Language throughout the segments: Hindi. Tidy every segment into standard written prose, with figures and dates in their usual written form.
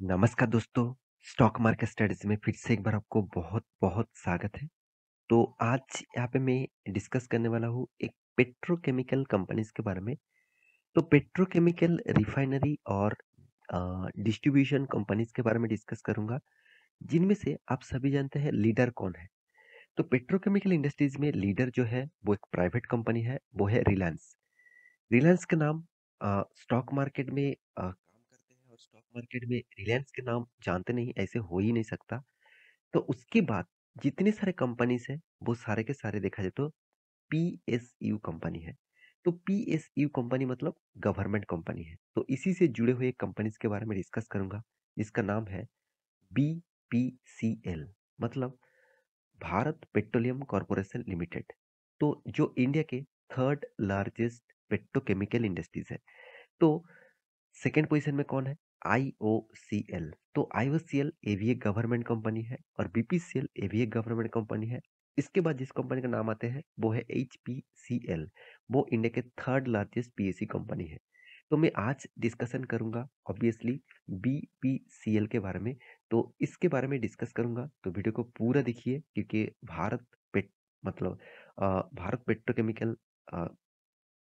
नमस्कार दोस्तों, स्टॉक मार्केट स्टडीज़ में फिर से एक बार आपको बहुत-बहुत स्वागत है। तो आज यहाँ पे मैं डिस्कस करने वाला हूँ एक पेट्रोकेमिकल कंपनीज़ के बारे में। तो पेट्रोकेमिकल रिफाइनरी और डिस्ट्रीब्यूशन कंपनीज़ के बारे में डिस्कस करूँगा, जिनमें से आप सभी जानते हैं लीडर कौन है। तो पेट्रोकेमिकल इंडस्ट्रीज़ में लीडर जो है वो एक प्राइवेट कंपनी है, वो है रिलायंस। रिलायंस के नाम स्टॉक मार्केट में काम करते हैं और स्टॉक मार्केट में रिलायंस के नाम जानते नहीं ऐसे हो ही नहीं सकता। तो उसके बाद जितने सारे कंपनीज हैं वो सारे के सारे देखा जाए तो पीएसयू कंपनी है। तो पीएसयू कंपनी मतलब गवर्नमेंट कंपनी है। तो इसी से जुड़े हुए कंपनीज के बारे में डिस्कस करूंगा जिसका नाम है बीपीसीएल मतलब भारत पेट्रोलियम कॉर्पोरेशन लिमिटेड। तो जो इंडिया के थर्ड लार्जेस्ट पेट्रोकेमिकल इंडस्ट्रीज है। तो सेकेंड पोजीशन में कौन है? आईओसीएल। तो आईओसीएल ये भी एक गवर्नमेंट कंपनी है और बीपीसीएल ये भी एक गवर्नमेंट कंपनी है। इसके बाद जिस कंपनी का नाम आते हैं वो है एचपीसीएल। वो इंडिया के थर्ड लार्जेस्ट पीएससी कंपनी है। तो मैं आज डिस्कशन करूंगा ऑब्वियसली बीपीसीएल के बारे में। तो इसके बारे में डिस्कस करूंगा तो वीडियो को पूरा देखिए क्योंकि पेट मतलब भारत पेट्रोकेमिकल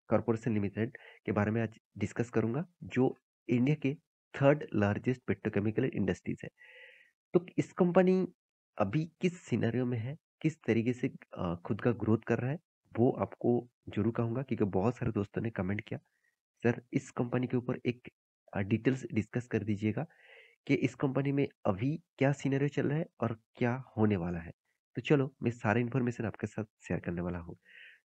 कॉर्पोरेशन लिमिटेड के बारे में आज डिस्कस करूंगा जो इंडिया के थर्ड लार्जेस्ट पेट्रोकेमिकल इंडस्ट्रीज है। तो इस कंपनी अभी किस सिनेरियो में है, किस तरीके से खुद का ग्रोथ कर रहा है, वो आपको जरूर कहूंगा क्योंकि बहुत सारे दोस्तों ने कमेंट किया सर इस कंपनी के ऊपर एक डिटेल्स डिस्कस कर दीजिएगा कि इस कंपनी में अभी क्या सिनेरियो चल रहा है और क्या होने वाला है। तो चलो मैं सारा इन्फॉर्मेशन आपके साथ शेयर करने वाला हूँ।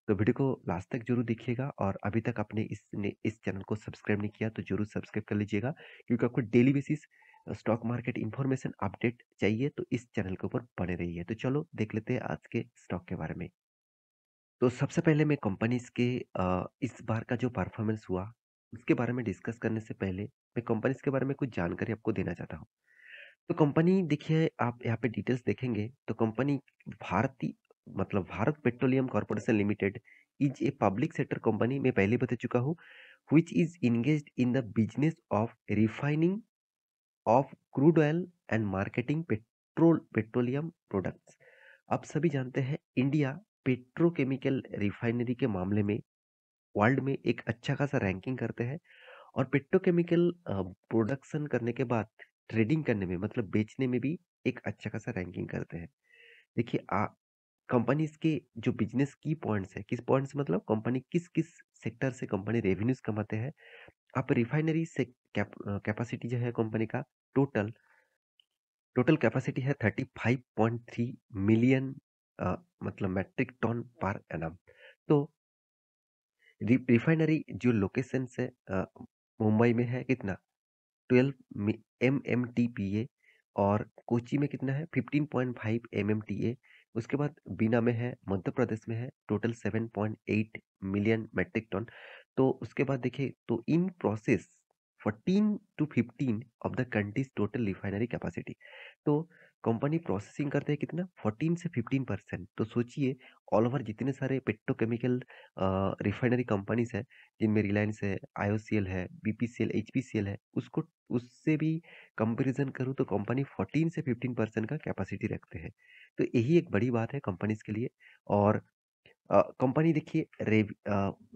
तो वीडियो को लास्ट तक जरूर देखिएगा और अभी तक आपने इस चैनल को सब्सक्राइब नहीं किया तो जरूर सब्सक्राइब कर लीजिएगा क्योंकि आपको daily basis stock market information update चाहिए तो इस चैनल के ऊपर बने रहिए। तो चलो देख लेते हैं आज के स्टॉक के बारे में। तो सबसे पहले मैं कंपनीज के इस बार का जो परफॉर्मेंस हुआ उसके बारे में डिस्कस करने से पहले मैं कंपनीज के बारे में कुछ जानकारी आपको देना चाहता हूँ। तो कंपनी देखिए आप यहाँ पे डिटेल्स देखेंगे तो कंपनी भारतीय मतलब Bharat petroleum corporation limited is a public sector company मैं पहले बता चुका हूँ which is engaged in the business of refining of crude oil and marketing petroleum products। आप सभी जानते हैं इंडिया पेट्रोकेमिकल रिफाइनरी के मामले में वर्ल्ड में एक अच्छा खासा रैंकिंग करते हैं और पेट्रोकेमिकल प्रोडक्शन करने के बाद ट्रेडिंग करने में मतलब बेचने में भी एक अच्छा खासा रैंकिंग करते हैं। देखिए कंपनीज के जो बिजनेस की पॉइंट्स है किस पॉइंट्स मतलब कंपनी किस किस सेक्टर से कंपनी रेवेन्यूज कमाते हैं। आप रिफाइनरी से कैपेसिटी जो है कंपनी का टोटल टोटल कैपेसिटी है 35.3 मिलियन मतलब मैट्रिक टन पर एनम। तो रिफाइनरी जो लोकेशन से मुंबई में है कितना 12 MMTPA और कोची में कितना है 15.5 MMTA। उसके बाद बीना में है मध्य प्रदेश में है टोटल 7.8 मिलियन मैट्रिक टन। तो उसके बाद देखिए तो in process 14 to 15 of the countries total refinery capacity. तो कंपनी प्रोसेसिंग करते हैं कितना 14 से 15%। तो सोचिए ऑल ओवर जितने सारे पेट्रोकेमिकल रिफाइनरी कंपनीज है जिनमें रिलायंस है आईओसीएल है बीपीसीएल एचपीसीएल है उसको उससे भी कंपैरिजन करूँ तो कंपनी 14 से 15% का कैपेसिटी रखते हैं। तो यही एक बड़ी बात है कंपनीज के लिए। और कंपनी देखिए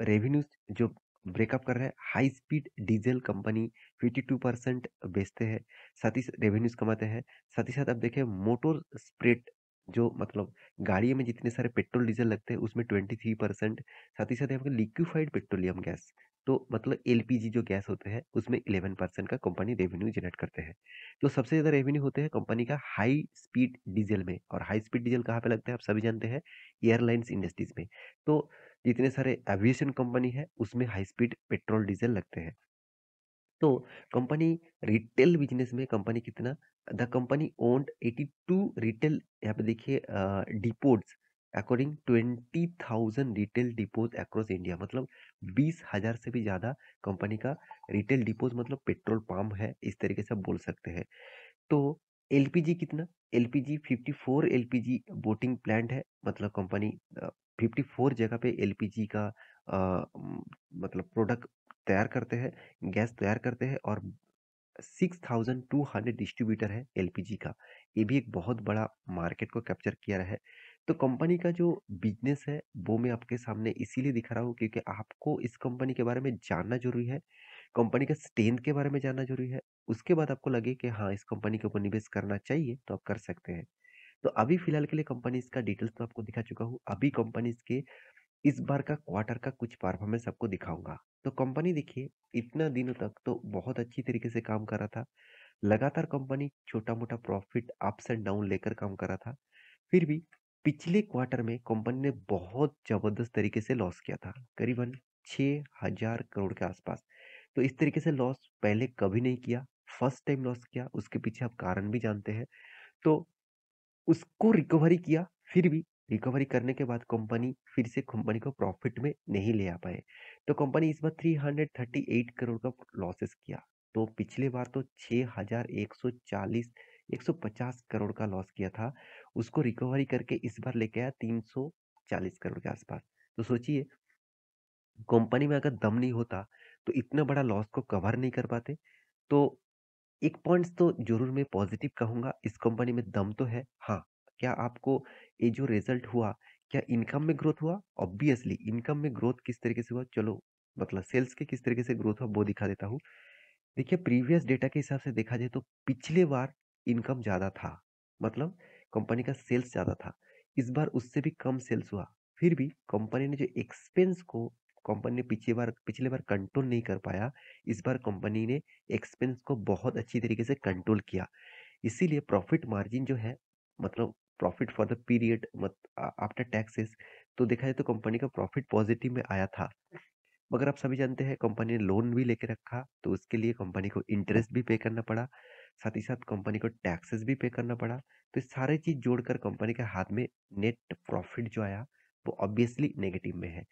रेवेन्यू जो ब्रेकअप कर रहा है हाई स्पीड डीजल कंपनी 52% बेचते हैं साथ ही रेवेन्यूज कमाते हैं। साथ ही साथ आप देखें मोटर स्प्रिट जो मतलब गाड़ियों में जितने सारे पेट्रोल डीजल लगते हैं उसमें 23%। साथ ही साथ आपका लिक्विफाइड पेट्रोलियम गैस तो मतलब एलपीजी जो गैस होते हैं उसमें 11% का कंपनी रेवेन्यू जनरेट करते हैं। तो सबसे ज्यादा रेवेन्यू होते हैं कंपनी का हाई स्पीड डीजल में और हाई स्पीड डीजल कहाँ पे लगता है आप सभी जानते हैं एयरलाइंस इंडस्ट्रीज में। तो जितने सारे एविएशन कंपनी है उसमें हाई स्पीड पेट्रोल डीजल लगते हैं। तो कंपनी रिटेल बिजनेस में कंपनी कितना द कंपनी ओन्ड 82 रिटेल यहाँ पे देखिए depots according 20,000 retail depots across India मतलब 20,000 से भी ज्यादा कंपनी का रिटेल डिपोज मतलब पेट्रोल पंप है इस तरीके से आप बोल सकते हैं। तो एलपीजी कितना एलपीजी 54 एलपीजी बोटिंग प्लांट है मतलब कंपनी 54 जगह पे एलपीजी का मतलब प्रोडक्ट तैयार करते हैं गैस तैयार करते हैं और 6200 डिस्ट्रीब्यूटर है एलपीजी का। ये भी एक बहुत बड़ा मार्केट को कैप्चर किया है। तो कंपनी का जो बिजनेस है वो मैं आपके सामने इसीलिए दिखा रहा हूँ क्योंकि आपको इस कंपनी के बारे में जानना जरूरी है, कंपनी का स्ट्रेंथ के बारे में जानना जरूरी है। उसके बाद आपको लगे कि हाँ इस कंपनी के ऊपर निवेश करना चाहिए तो आप कर सकते हैं। तो अभी फिलहाल के लिए कंपनी का डिटेल्स तो आपको दिखा चुका हूँ। अभी कंपनी के इस बार का क्वार्टर का कुछ परफॉर्मेंस आपको दिखाऊंगा। तो कंपनी देखिए इतना दिनों तक तो बहुत अच्छी तरीके से काम कर रहा था। लगातार कंपनी छोटा मोटा प्रॉफिट अप्स एंड डाउन लेकर काम कर रहा था। फिर भी पिछले क्वार्टर में कंपनी ने बहुत जबरदस्त तरीके से लॉस किया था, करीबन 6000 करोड़ के आसपास। तो इस तरीके से लॉस पहले कभी नहीं किया, फर्स्ट टाइम लॉस किया। उसके पीछे आप कारण भी जानते हैं। तो उसको रिकवरी किया, फिर भी रिकवरी करने के बाद कंपनी फिर से कंपनी को प्रॉफिट में नहीं ले आ पाए। तो कंपनी इस बार 338 करोड़ का लॉसेस किया। तो पिछले बार तो 6140 150 करोड़ का लॉस किया था, उसको रिकवरी करके इस बार लेके आया 340 करोड़ के आसपास। तो सोचिए कंपनी में अगर दम नहीं होता तो इतना बड़ा लॉस को कवर नहीं कर पाते। तो एक पॉइंट्स तो जरूर मैं पॉजिटिव कहूंगा, इस कंपनी में दम तो है। हाँ, क्या आपको ये जो रिजल्ट हुआ, क्या इनकम में ग्रोथ हुआ? ऑब्वियसली इनकम में ग्रोथ किस तरीके से हुआ, चलो मतलब सेल्स के किस तरीके से ग्रोथ हुआ वो दिखा देता हूँ। देखिए प्रीवियस डेटा के हिसाब से देखा जाए तो पिछले बार इनकम ज्यादा था, मतलब कंपनी का सेल्स ज्यादा था। इस बार उससे भी कम सेल्स हुआ। फिर भी कंपनी ने जो एक्सपेंस को कंपनी ने पिछले बार कंट्रोल नहीं कर पाया, इस बार कंपनी ने एक्सपेंस को बहुत अच्छी तरीके से कंट्रोल किया। इसीलिए प्रॉफिट मार्जिन जो है, मतलब profit for the period after taxes, तो देखा जाए तो कंपनी का प्रॉफिट पॉजिटिव में आया था। मगर आप सभी जानते हैं कंपनी ने लोन भी लेके रखा, तो उसके लिए कंपनी को इंटरेस्ट भी पे करना पड़ा, साथ ही साथ कंपनी को टैक्सेस भी पे करना पड़ा। तो ये सारे चीज जोड़कर कंपनी के हाथ में नेट प्रॉफिट जो आया वो ऑब्वियसली नेगेटिव में है।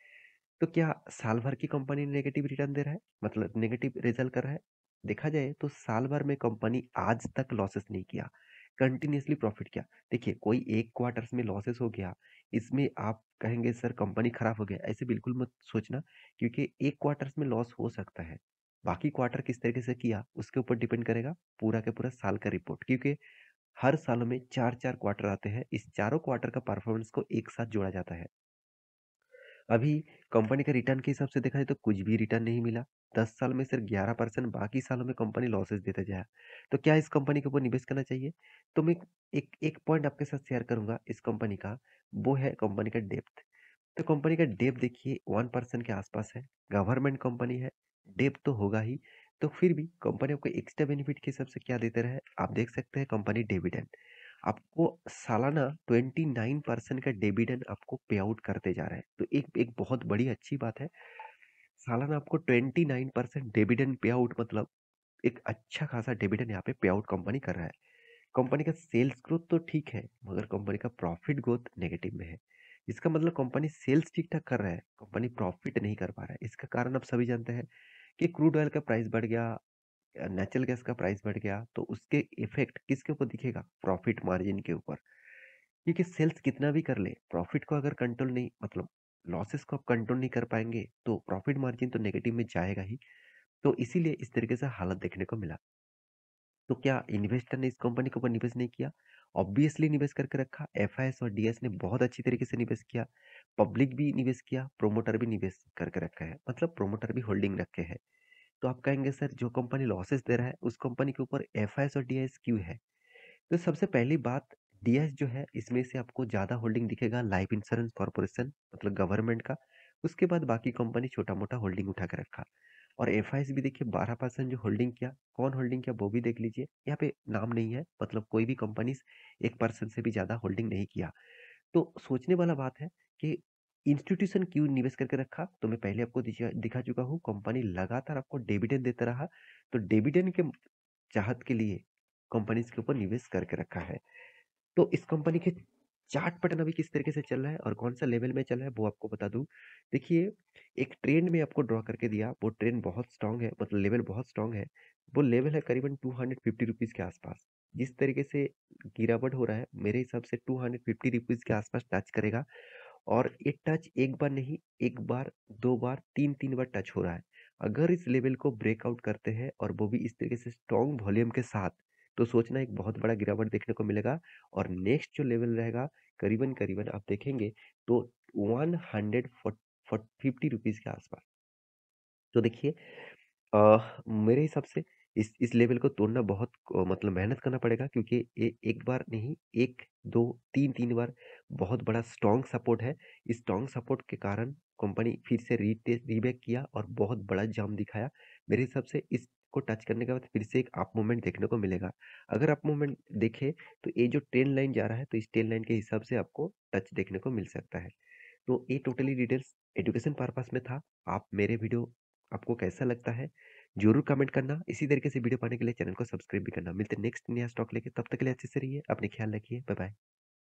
तो क्या साल भर की कंपनी नेगेटिव रिटर्न दे रहा है, मतलब नेगेटिव रिजल्ट कर रहा है? देखा जाए तो साल भर में कंपनी आज तक लॉसेस नहीं किया, कंटिन्यूअसली प्रॉफिट किया। देखिए कोई एक क्वार्टर्स में लॉसेस हो गया, इसमें आप कहेंगे सर कंपनी खराब हो गया, ऐसे बिल्कुल मत सोचना। क्योंकि एक क्वार्टर्स में लॉस हो सकता है, बाकी क्वार्टर किस तरीके से किया उसके ऊपर डिपेंड करेगा पूरा के पूरा साल का रिपोर्ट। क्योंकि हर साल में चार चार क्वार्टर आते हैं, इस चारों क्वार्टर का परफॉर्मेंस को एक साथ जोड़ा जाता है। अभी कंपनी के रिटर्न के हिसाब से देखा जाए तो कुछ भी रिटर्न नहीं मिला। 10 साल में सिर्फ 11%, बाकी सालों में कंपनी लॉसेस देते जाए। तो क्या इस कंपनी के ऊपर निवेश करना चाहिए? तो मैं एक एक पॉइंट आपके साथ शेयर करूंगा इस कंपनी का, वो है कंपनी का डेप्थ। तो कंपनी का डेप्थ देखिए 1% के आसपास है, गवर्नमेंट कंपनी है, डेप्थ तो होगा ही। तो फिर भी कंपनी आपको एक्स्ट्रा बेनिफिट के हिसाब से क्या देते रहे, आप देख सकते हैं कंपनी डिविडेंड आपको सालाना 29% का डिविडेंड आपको पे आउट करते जा रहा है। तो एक एक बहुत बड़ी अच्छी बात है, सालाना आपको 29% डिविडेंड पे आउट, मतलब एक अच्छा खासा डिविडेंड यहाँ पे पे आउट कंपनी कर रहा है। कंपनी का सेल्स ग्रोथ तो ठीक है, मगर कंपनी का प्रॉफिट ग्रोथ नेगेटिव में है। इसका मतलब कंपनी सेल्स ठीक ठाक कर रहा है, कंपनी प्रॉफिट नहीं कर पा रहा है। इसका कारण आप सभी जानते हैं कि क्रूड ऑयल का प्राइस बढ़ गया, नेचुरल गैस का प्राइस बढ़ गया, तो उसके इफेक्ट किसके ऊपर दिखेगा? प्रॉफिट मार्जिन के ऊपर। क्योंकि सेल्स कितना भी कर ले, प्रॉफिट को अगर कंट्रोल नहीं, मतलब लॉसेस को आप कंट्रोल नहीं कर पाएंगे तो प्रॉफिट मार्जिन तो नेगेटिव में जाएगा ही। तो इसीलिए इस तरीके से हालत देखने को मिला। तो क्या इन्वेस्टर ने इस कंपनी के ऊपर निवेश नहीं किया? ऑब्वियसली निवेश करके रखा। एफआईएस और डीएस ने बहुत अच्छी तरीके से निवेश किया, पब्लिक भी निवेश किया, प्रोमोटर भी निवेश करके रखा है, मतलब प्रोमोटर भी होल्डिंग रखे हैं। तो आप कहेंगे सर जो कंपनी लॉसेस दे रहा है उस कंपनी के ऊपर एफआईएस और डीएस क्यों है? तो सबसे पहली बात, डीएस जो है इसमें से आपको ज्यादा होल्डिंग दिखेगा लाइफ इंश्योरेंस कॉर्पोरेशन, मतलब गवर्नमेंट का। उसके बाद बाकी कंपनी छोटा मोटा होल्डिंग उठा के रखा। और एफआईएस भी देखिए 12% जो होल्डिंग किया, कौन होल्डिंग किया वो भी देख लीजिए, यहाँ पे नाम नहीं है, मतलब कोई भी कंपनी 1% से भी ज्यादा होल्डिंग नहीं किया। तो सोचने वाला बात है कि इंस्टीट्यूशन क्यों निवेश करके रखा। तो मैं पहले आपको दिखा चुका हूँ, कंपनी लगातार आपको डिविडेंड देता रहा, तो डिविडेंड के चाहत के लिए कंपनीज के ऊपर निवेश करके रखा है। तो इस कंपनी के चार्ट पैटर्न अभी किस तरीके से चल रहा है और कौन सा लेवल में चल रहा है वो आपको बता दूं। देखिए एक ट्रेंड में आपको ड्रॉ करके दिया, वो ट्रेंड बहुत स्ट्रांग है, मतलब लेवल बहुत स्ट्रांग है। वो लेवल है करीबन 250 रुपीज के आसपास। जिस तरीके से गिरावट हो रहा है मेरे हिसाब से 250 रुपीज के आसपास टच करेगा। और ये टच एक बार नहीं, एक बार, दो बार, तीन तीन बार टच हो रहा है। अगर इस लेवल को ब्रेकआउट करते हैं और वो भी इस तरीके से स्ट्रॉन्ग वॉल्यूम के साथ, तो सोचना एक बहुत बड़ा गिरावट देखने को मिलेगा और नेक्स्ट जो लेवल रहेगा करीबन-करीबन आप देखेंगे तो 150 रुपीज़ के आसपास। तो देखिए मेरे हिसाब से इस लेवल को तोड़ना बहुत मतलब मेहनत करना पड़ेगा क्योंकि एक बार नहीं 1, 2, 3 बार बहुत बड़ा स्ट्रॉन्ग सपोर्ट है। इस स्ट्रॉन्ग सपोर्ट के कारण कंपनी फिर से रीबैक किया और बहुत बड़ा जंप दिखाया। मेरे हिसाब से इसको टच करने के बाद फिर से एक अप मूवमेंट देखने को मिलेगा। अगर अप मूवमेंट देखें तो ये जो ट्रेंड लाइन जा रहा है तो इस ट्रेंड लाइन के हिसाब से आपको टच देखने को मिल सकता है। तो ये टोटली डिटेल्स एजुकेशन पर्पस में था। आप मेरे वीडियो आपको कैसा लगता है जरूर कमेंट करना। इसी तरीके से वीडियो पाने के लिए चैनल को सब्सक्राइब भी करना। मिलते हैं नेक्स्ट नया स्टॉक लेके, तब तक के लिए अच्छे से रहिए, अपने ख्याल रखिए, बाय बाय।